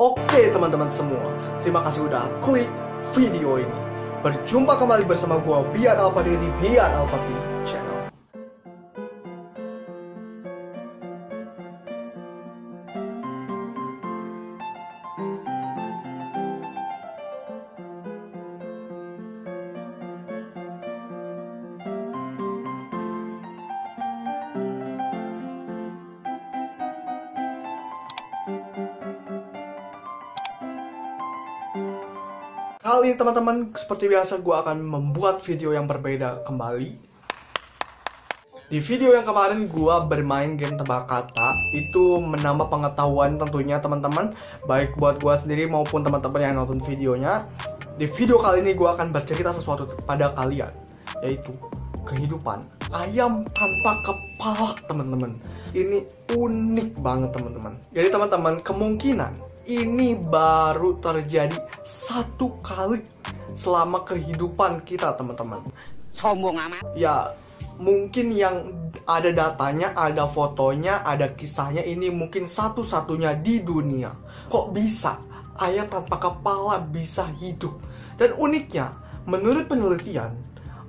Oke teman-teman semua, terima kasih udah klik video ini. Berjumpa kembali bersama gua Bian Alfadi di Bian Alfadi Channel. Kali ini teman-teman, seperti biasa gue akan membuat video yang berbeda kembali. Di video yang kemarin gue bermain game tebak kata. Itu menambah pengetahuan tentunya teman-teman, baik buat gue sendiri maupun teman-teman yang nonton videonya. Di video kali ini gue akan bercerita sesuatu pada kalian, yaitu kehidupan ayam tanpa kepala teman-teman. Ini unik banget teman-teman. Jadi teman-teman, kemungkinan ini baru terjadi satu kali selama kehidupan kita teman-teman. Sombong amat. Ya mungkin yang ada datanya, ada fotonya, ada kisahnya. Ini mungkin satu-satunya di dunia. Kok bisa ayam tanpa kepala bisa hidup? Dan uniknya, menurut penelitian,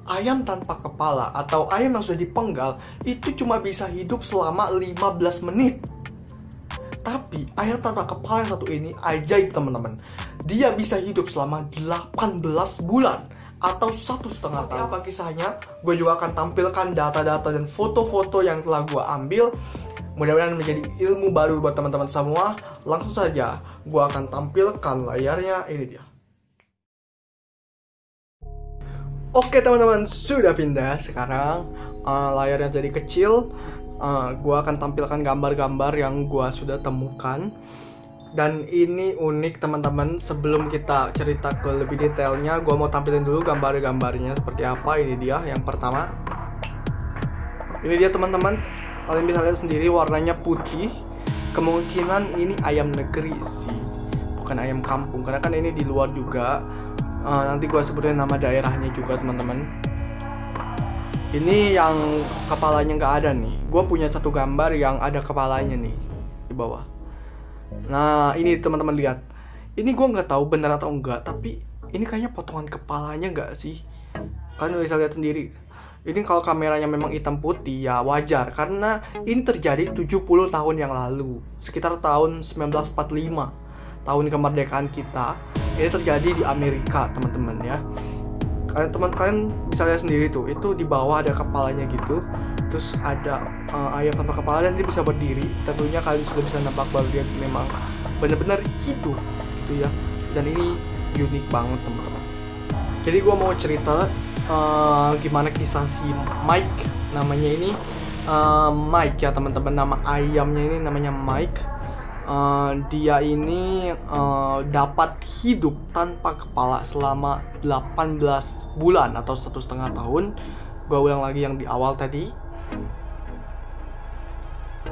ayam tanpa kepala atau ayam yang sudah dipenggal itu cuma bisa hidup selama 15 menit. Tapi ayam tanpa kepala yang satu ini ajaib teman-teman. Dia bisa hidup selama 18 bulan atau 1,5 tahun. Apa kisahnya? Gue juga akan tampilkan data-data dan foto-foto yang telah gue ambil. Mudah-mudahan menjadi ilmu baru buat teman-teman semua. Langsung saja gue akan tampilkan layarnya. Ini dia. Oke teman-teman, sudah pindah. Sekarang layarnya jadi kecil. Gue akan tampilkan gambar-gambar yang gue sudah temukan. Dan ini unik teman-teman. Sebelum kita cerita ke lebih detailnya, gue mau tampilin dulu gambar-gambarnya seperti apa. Ini dia yang pertama. Ini dia teman-teman. Kalian bisa lihat sendiri warnanya putih. Kemungkinan ini ayam negeri sih, bukan ayam kampung, karena kan ini di luar juga. Nanti gue sebutin nama daerahnya juga teman-teman. Ini yang kepalanya nggak ada nih. Gue punya satu gambar yang ada kepalanya nih di bawah. Nah ini teman-teman lihat. Ini gue nggak tahu benar atau enggak, tapi ini kayaknya potongan kepalanya nggak sih? Kalian bisa lihat sendiri. Ini kalau kameranya memang hitam putih ya wajar, karena ini terjadi 70 tahun yang lalu, sekitar tahun 1945, tahun kemerdekaan kita. Ini terjadi di Amerika teman-teman ya. Kalian bisa lihat sendiri tuh, itu di bawah ada kepalanya gitu. Terus ada ayam tanpa kepala dan dia bisa berdiri. Tentunya kalian sudah bisa nampak bahwa dia memang benar-benar hidup gitu ya. Dan ini unik banget teman-teman. Jadi gue mau cerita gimana kisah si Mike. Namanya ini Mike ya teman-teman. Nama ayamnya ini namanya Mike. Dia ini dapat hidup tanpa kepala selama 18 bulan atau 1,5 tahun. Gue ulang lagi yang di awal tadi.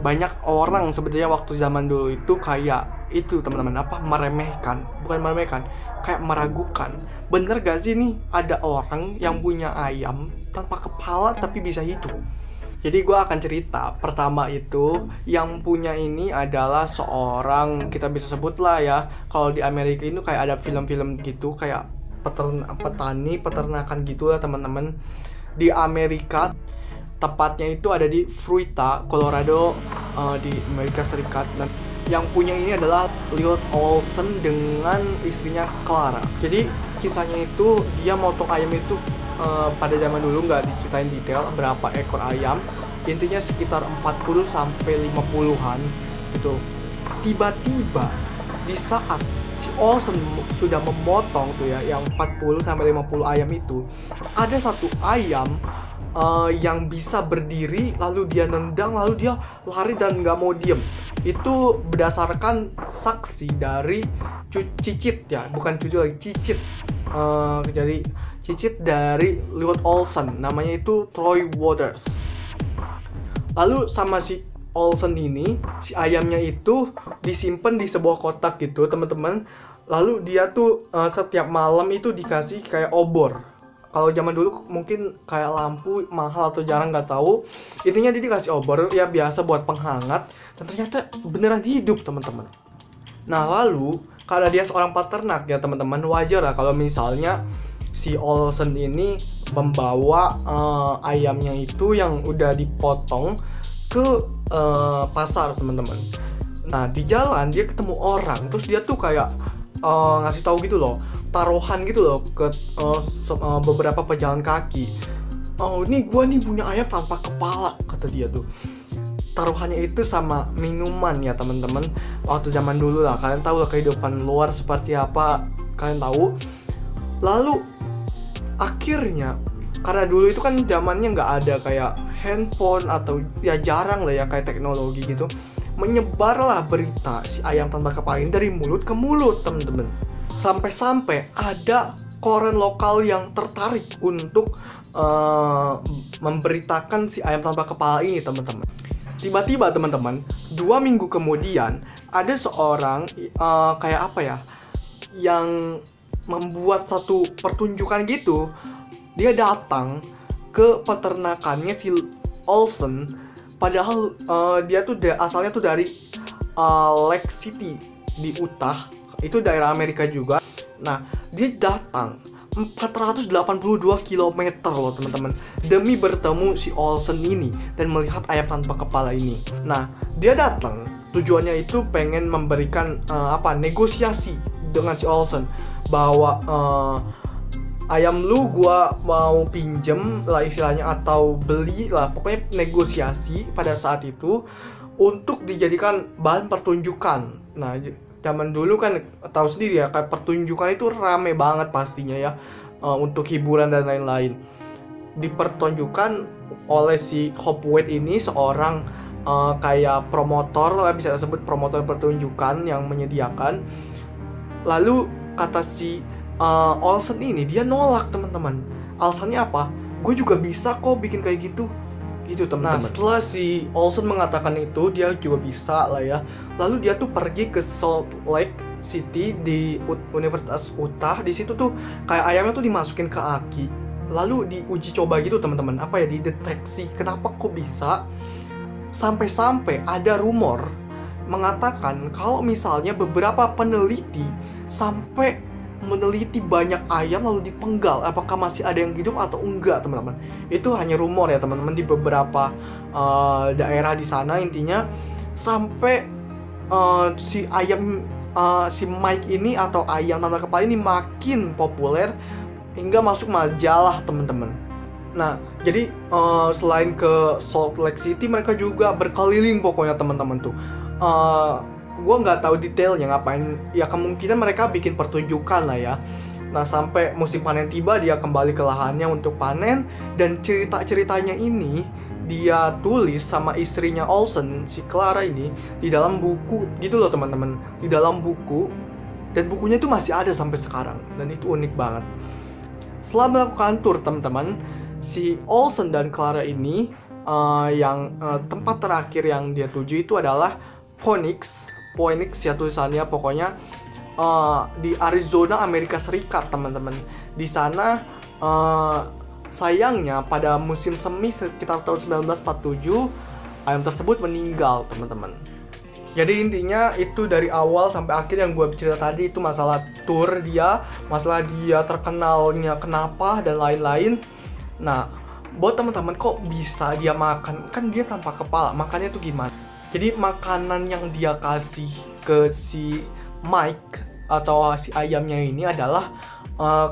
Banyak orang sebetulnya waktu zaman dulu itu kayak itu teman-teman, meremehkan, bukan meremehkan, kayak meragukan. Bener gak sih nih ada orang yang punya ayam tanpa kepala tapi bisa hidup? Jadi gue akan cerita. Pertama itu yang punya ini adalah seorang, kita bisa sebut lah ya, kalau di Amerika itu kayak ada film-film gitu, kayak peternakan gitu lah teman-teman. Di Amerika, tepatnya itu ada di Fruita, Colorado, di Amerika Serikat. Dan yang punya ini adalah Lloyd Olsen dengan istrinya Clara. Jadi kisahnya itu dia motong ayam itu pada zaman dulu, nggak diceritain detail berapa ekor ayam, intinya sekitar 40 sampai 50-an gitu. Tiba-tiba di saat si Olsen sudah memotong tuh ya yang 40 sampai 50 ayam itu, ada satu ayam yang bisa berdiri, lalu dia nendang, lalu dia lari dan nggak mau diem. Itu berdasarkan saksi dari cicit ya, bukan cucu lagi, cicit. Jadi cicit dari Lloyd Olsen, namanya itu Troy Waters. Lalu sama si Olsen ini, si ayamnya itu disimpan di sebuah kotak gitu teman-teman. Lalu dia tuh setiap malam itu dikasih kayak obor. Kalau zaman dulu mungkin kayak lampu mahal atau jarang, nggak tahu. Intinya dia dikasih obor ya biasa buat penghangat. Dan ternyata beneran hidup teman-teman. Nah lalu karena dia seorang peternak ya teman-teman, wajar lah kalau misalnya si Olsen ini membawa ayamnya itu yang udah dipotong ke pasar teman-teman. Nah di jalan dia ketemu orang, terus dia tuh kayak ngasih tahu gitu loh, taruhan gitu loh ke beberapa pejalan kaki. Oh ini gua nih punya ayam tanpa kepala, kata dia tuh. Taruhannya itu sama minuman ya teman-teman. Waktu zaman dulu lah, kalian tahu lah kehidupan luar seperti apa, kalian tahu. Lalu akhirnya karena dulu itu kan zamannya nggak ada kayak handphone atau ya jarang lah ya kayak teknologi gitu, menyebarlah berita si ayam tanpa kepala ini dari mulut ke mulut temen-temen. Sampai-sampai ada koran lokal yang tertarik untuk memberitakan si ayam tanpa kepala ini teman-teman. Tiba-tiba teman-teman, 2 minggu kemudian ada seorang kayak apa ya, yang membuat satu pertunjukan gitu. Dia datang ke peternakannya si Olsen, padahal dia tuh asalnya tuh dari Lake City di Utah, itu daerah Amerika juga. Nah dia datang 482 km loh teman-teman demi bertemu si Olsen ini dan melihat ayam tanpa kepala ini. Nah dia datang tujuannya itu pengen memberikan negosiasi dengan si Olsen bahwa ayam lu gua mau pinjem lah istilahnya, atau beli lah, pokoknya negosiasi pada saat itu untuk dijadikan bahan pertunjukan. Nah zaman dulu kan tahu sendiri ya, kayak pertunjukan itu rame banget pastinya ya, untuk hiburan dan lain-lain. Dipertunjukkan oleh si Hopewell ini, seorang kayak promotor, bisa disebut promotor pertunjukan yang menyediakan. Lalu kata si Olsen ini, dia nolak teman-teman. Alasannya apa? Gue juga bisa kok bikin kayak gitu teman-teman. Nah setelah si Olsen mengatakan itu, dia juga bisa lah ya. Lalu dia tuh pergi ke Salt Lake City di Universitas Utah. Di situ tuh kayak ayamnya tuh dimasukin ke aki, lalu diuji coba gitu teman-teman, dideteksi kenapa kok bisa. Sampai-sampai ada rumor mengatakan kalau misalnya beberapa peneliti sampai meneliti banyak ayam lalu dipenggal apakah masih ada yang hidup atau enggak teman-teman. Itu hanya rumor ya teman-teman di beberapa daerah di sana. Intinya sampai si Mike ini atau ayam tanpa kepala ini makin populer hingga masuk majalah teman-teman. Nah jadi selain ke Salt Lake City, mereka juga berkeliling pokoknya teman-teman tuh. Gue nggak tahu detailnya ngapain ya, kemungkinan mereka bikin pertunjukan lah ya. Nah sampai musim panen tiba, dia kembali ke lahannya untuk panen, dan cerita-ceritanya ini dia tulis sama istrinya Olsen, si Clara ini, di dalam buku gitu loh teman-teman, di dalam buku, dan bukunya itu masih ada sampai sekarang, dan itu unik banget. Setelah melakukan tur teman-teman, si Olsen dan Clara ini tempat terakhir yang dia tuju itu adalah Phoenix ya tulisannya, pokoknya di Arizona, Amerika Serikat teman-teman. Di sana sayangnya pada musim semi sekitar tahun 1947 ayam tersebut meninggal teman-teman. Jadi intinya itu dari awal sampai akhir yang gue cerita tadi itu masalah tour dia, masalah dia terkenalnya kenapa dan lain-lain. Nah buat teman-teman, kok bisa dia makan, kan dia tanpa kepala, makannya tuh gimana? Jadi makanan yang dia kasih ke si Mike atau si ayamnya ini adalah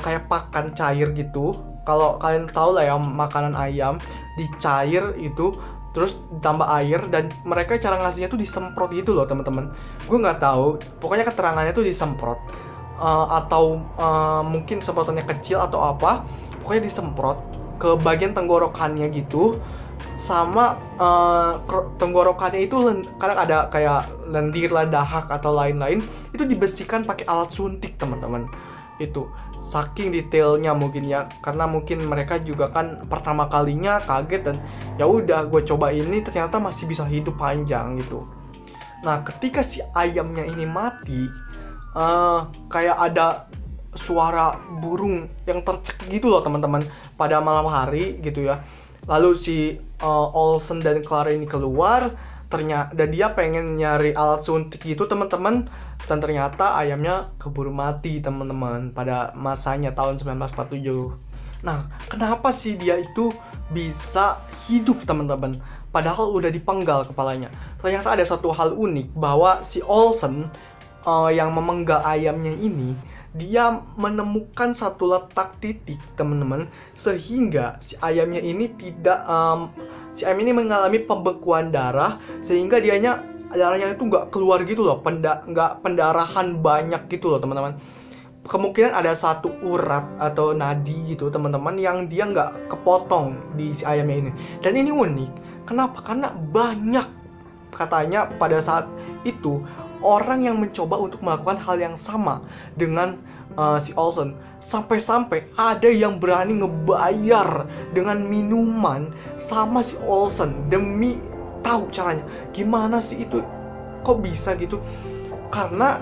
kayak pakan cair gitu. Kalau kalian tahu lah ya, makanan ayam dicair itu terus ditambah air, dan mereka cara ngasihnya tuh disemprot gitu loh teman-teman. Gue nggak tahu, pokoknya keterangannya tuh disemprot atau mungkin semprotannya kecil atau apa, pokoknya disemprot ke bagian tenggorokannya gitu. Sama tenggorokannya itu kadang ada kayak lendir lah, dahak atau lain-lain, itu dibersihkan pakai alat suntik teman-teman. Itu saking detailnya mungkin ya, karena mungkin mereka juga kan pertama kalinya kaget, dan ya udah gue coba ini ternyata masih bisa hidup panjang gitu. Nah ketika si ayamnya ini mati, kayak ada suara burung yang tercekik gitu loh teman-teman pada malam hari gitu ya. Lalu si Olsen dan Clara ini keluar ternyata, dan dia pengen nyari alat suntik gitu teman-teman. Dan ternyata ayamnya keburu mati teman-teman pada masanya tahun 1947. Nah, kenapa sih dia itu bisa hidup teman-teman? Padahal udah dipenggal kepalanya. Ternyata ada satu hal unik bahwa si Olsen yang memenggal ayamnya ini, dia menemukan satu letak titik teman-teman, sehingga si ayamnya ini tidak si ayam ini mengalami pembekuan darah, sehingga darahnya itu nggak keluar gitu loh, nggak pendarahan banyak gitu loh teman-teman. Kemungkinan ada satu urat atau nadi gitu teman-teman yang dia nggak kepotong di si ayamnya ini. Dan ini unik, kenapa? Karena banyak katanya pada saat itu orang yang mencoba untuk melakukan hal yang sama dengan si Olsen. Sampai-sampai ada yang berani ngebayar dengan minuman sama si Olsen demi tahu caranya. Gimana sih itu? Kok bisa gitu? Karena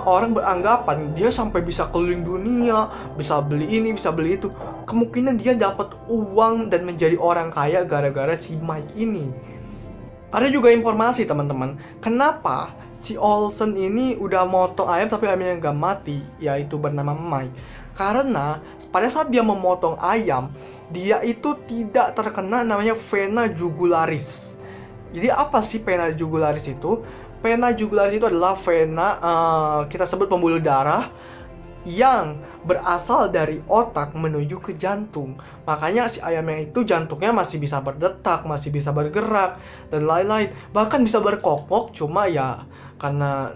orang beranggapan dia sampai bisa keliling dunia, bisa beli ini, bisa beli itu. Kemungkinan dia dapat uang dan menjadi orang kaya gara-gara si Mike ini. Ada juga informasi teman-teman, kenapa si Olsen ini udah motong ayam tapi ayamnya nggak mati, yaitu bernama Mike. Karena pada saat dia memotong ayam, dia itu tidak terkena namanya vena jugularis. Jadi apa sih vena jugularis itu? Vena jugularis itu adalah vena kita sebut pembuluh darah yang berasal dari otak menuju ke jantung. Makanya si ayamnya itu jantungnya masih bisa berdetak, masih bisa bergerak dan lain-lain. Bahkan bisa berkokok, cuma ya karena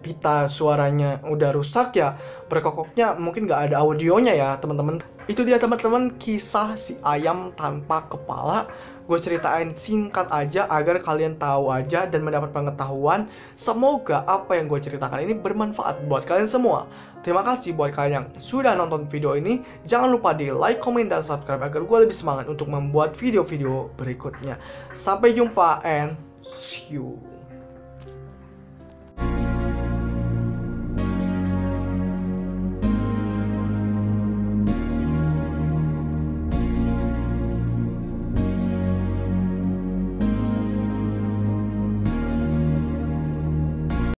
pita suaranya udah rusak ya, berkokoknya mungkin nggak ada audionya ya teman-teman. Itu dia teman-teman kisah si ayam tanpa kepala. Gue ceritain singkat aja agar kalian tahu aja dan mendapat pengetahuan. Semoga apa yang gue ceritakan ini bermanfaat buat kalian semua. Terima kasih buat kalian yang sudah nonton video ini. Jangan lupa di like, komen, dan subscribe agar gue lebih semangat untuk membuat video-video berikutnya. Sampai jumpa and see you.